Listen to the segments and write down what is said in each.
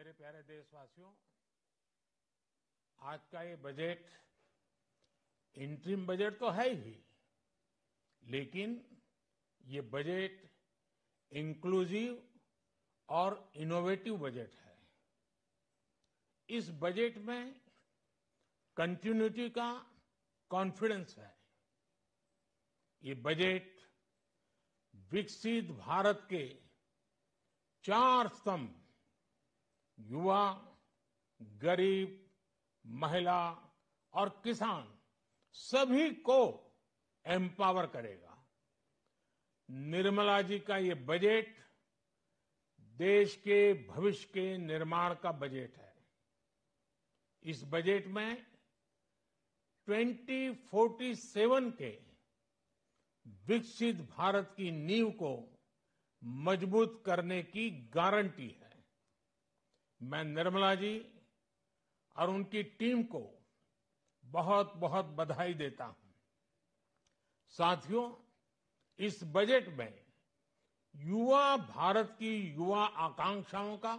मेरे प्यारे देशवासियों, आज का ये बजट इंटरिम बजट तो है ही, लेकिन ये बजट इंक्लूसिव और इनोवेटिव बजट है। इस बजट में कंटिन्यूटी का कॉन्फिडेंस है। ये बजट विकसित भारत के 4 स्तंभ युवा, गरीब, महिला और किसान सभी को एम्पावर करेगा। निर्मला जी का ये बजट देश के भविष्य के निर्माण का बजट है। इस बजट में 2047 के विकसित भारत की नींव को मजबूत करने की गारंटी है। मैं निर्मला जी और उनकी टीम को बहुत बहुत बधाई देता हूं। साथियों, इस बजट में युवा भारत की युवा आकांक्षाओं का,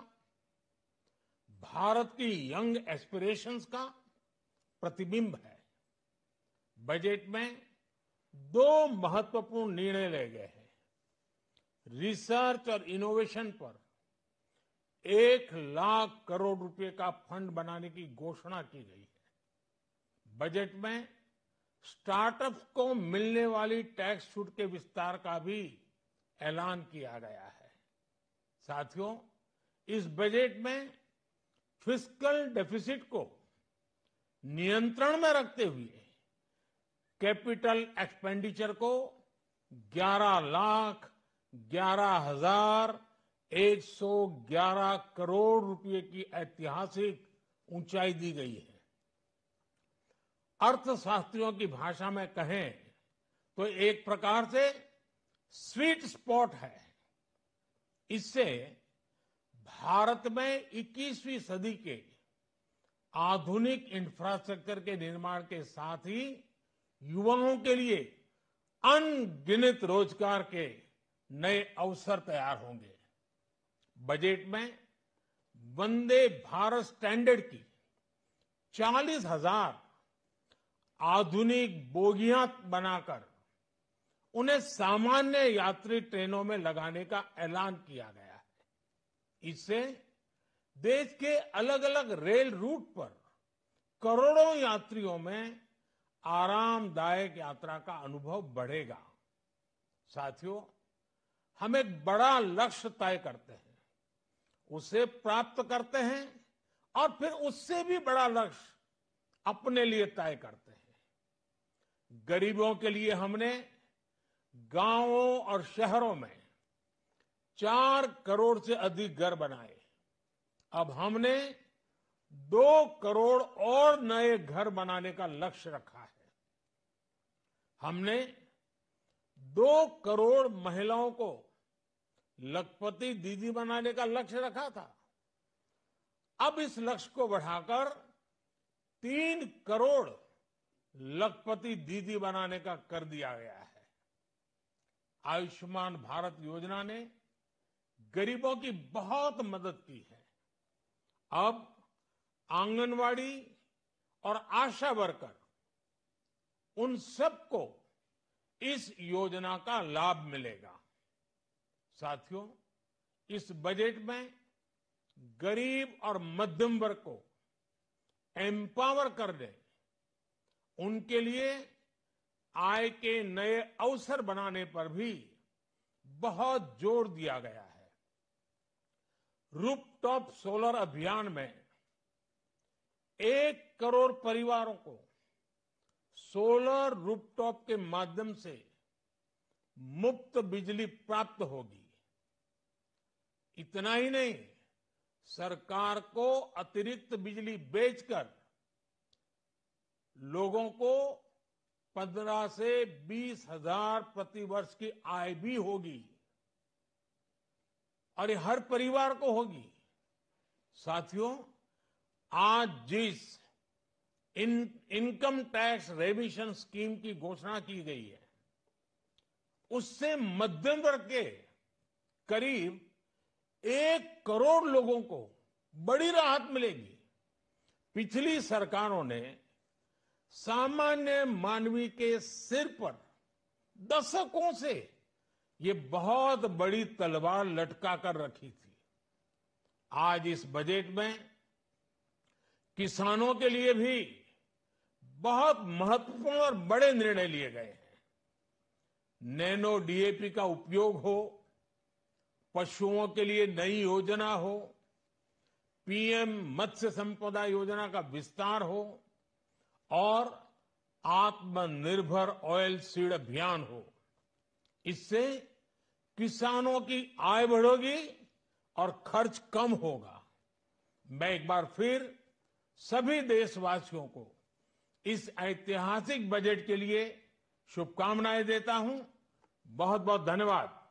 भारत की यंग एस्पिरेशंस का प्रतिबिंब है। बजट में 2 महत्वपूर्ण निर्णय लिए गए हैं। रिसर्च और इनोवेशन पर 1 लाख करोड़ रुपए का फंड बनाने की घोषणा की गई है। बजट में स्टार्टअप्स को मिलने वाली टैक्स छूट के विस्तार का भी ऐलान किया गया है। साथियों, इस बजट में फिस्कल डेफिसिट को नियंत्रण में रखते हुए कैपिटल एक्सपेंडिचर को 11,11,111 करोड़ रुपए की ऐतिहासिक ऊंचाई दी गई है। अर्थशास्त्रियों की भाषा में कहें तो एक प्रकार से स्वीट स्पॉट है। इससे भारत में 21वीं सदी के आधुनिक इंफ्रास्ट्रक्चर के निर्माण के साथ ही युवाओं के लिए अनगिनत रोजगार के नए अवसर तैयार होंगे। बजट में वंदे भारत स्टैंडर्ड की 40,000 आधुनिक बोगियां बनाकर उन्हें सामान्य यात्री ट्रेनों में लगाने का ऐलान किया गया है। इससे देश के अलग अलग रेल रूट पर करोड़ों यात्रियों में आरामदायक यात्रा का अनुभव बढ़ेगा। साथियों, हम एक बड़ा लक्ष्य तय करते हैं, उसे प्राप्त करते हैं और फिर उससे भी बड़ा लक्ष्य अपने लिए तय करते हैं। गरीबों के लिए हमने गांवों और शहरों में 4 करोड़ से अधिक घर बनाए। अब हमने 2 करोड़ और नए घर बनाने का लक्ष्य रखा है। हमने 2 करोड़ महिलाओं को लखपति दीदी बनाने का लक्ष्य रखा था। अब इस लक्ष्य को बढ़ाकर 3 करोड़ लखपति दीदी बनाने का कर दिया गया है। आयुष्मान भारत योजना ने गरीबों की बहुत मदद की है। अब आंगनवाड़ी और आशा वर्कर, उन सबको इस योजना का लाभ मिलेगा। साथियों, इस बजट में गरीब और मध्यम वर्ग को एम्पावर करने, उनके लिए आय के नए अवसर बनाने पर भी बहुत जोर दिया गया है। रूफटॉप सोलर अभियान में 1 करोड़ परिवारों को सोलर रूफटॉप के माध्यम से मुफ्त बिजली प्राप्त होगी। इतना ही नहीं, सरकार को अतिरिक्त बिजली बेचकर लोगों को 15 से 20 हजार प्रति वर्ष की आय भी होगी और ये हर परिवार को होगी। साथियों, आज जिस इनकम टैक्स रेमिशन स्कीम की घोषणा की गई है, उससे मध्यम वर्ग के करीब 1 करोड़ लोगों को बड़ी राहत मिलेगी। पिछली सरकारों ने सामान्य मानवी के सिर पर दशकों से ये बहुत बड़ी तलवार लटका कर रखी थी। आज इस बजट में किसानों के लिए भी बहुत महत्वपूर्ण और बड़े निर्णय लिए गए हैं। नैनो डीएपी का उपयोग हो, पशुओं के लिए नई योजना हो, पीएम मत्स्य संपदा योजना का विस्तार हो और आत्मनिर्भर ऑयल सीड अभियान हो। इससे किसानों की आय बढ़ेगी और खर्च कम होगा। मैं एक बार फिर सभी देशवासियों को इस ऐतिहासिक बजट के लिए शुभकामनाएं देता हूं। बहुत बहुत धन्यवाद।